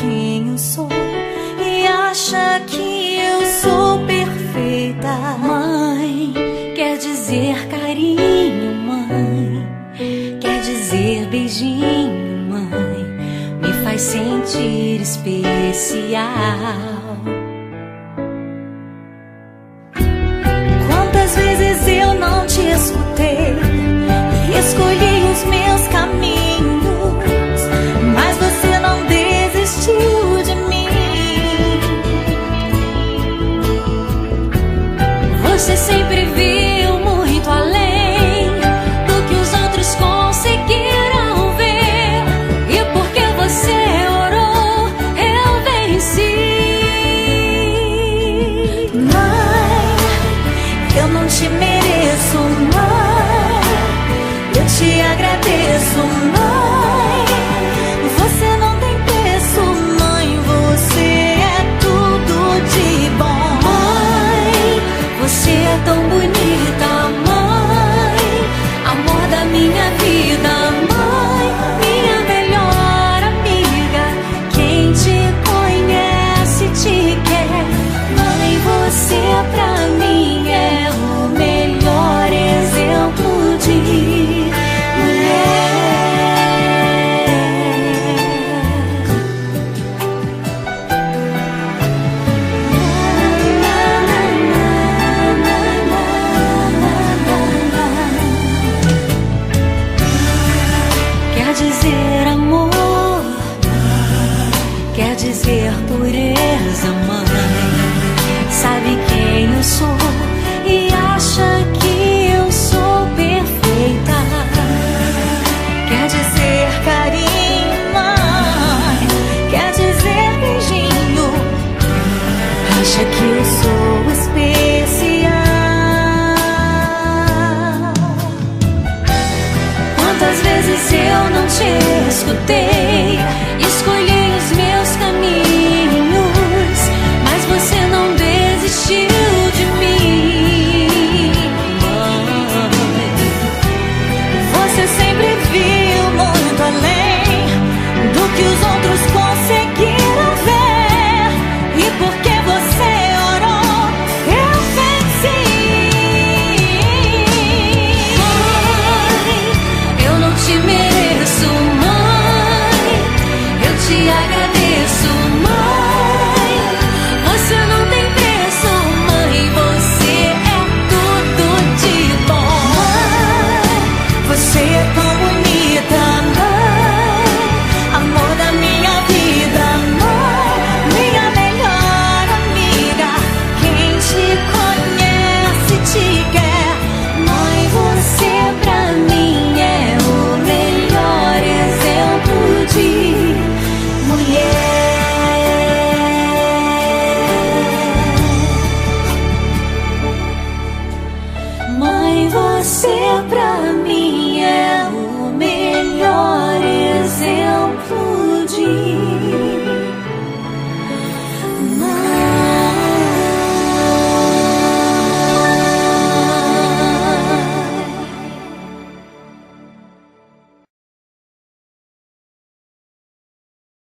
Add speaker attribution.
Speaker 1: quem eu sou e acha que eu sou perfeita. Mãe, quer dizer carinho, mãe, quer dizer beijinho, mãe, me faz sentir especial. Quantas vezes eu não te escutei e escolhi os meus caminhos, mas você não desistiu de mim. Você sempre viu muito além do que os outros conseguiram ver, e porque você orou, eu venci. Mãe, eu não te mereço, mãe, eu te agradeço, mãe, você não tem preço, mãe, você é tudo de bom. Mãe, você é tão bonita, mãe, amor da minha vida, mãe, minha melhor amiga, quem te conhece te quer. Mãe, você pra mim é o melhor exemplo de mulher. Quer dizer amor, quer dizer pureza, mãe, sabe quem eu sou e acha que eu sou perfeita. Quer dizer carinho, mãe, quer dizer beijinho, acha que eu sou especial. Quantas vezes eu não te escutei, escolhi os meus caminhos, mas você não desistiu de mim. Mãe, você sempre viu muito além do que os outros conseguiram ver, e porque você orou, eu venci. Mãe, eu não te mereço, mãe, eu te agradeço,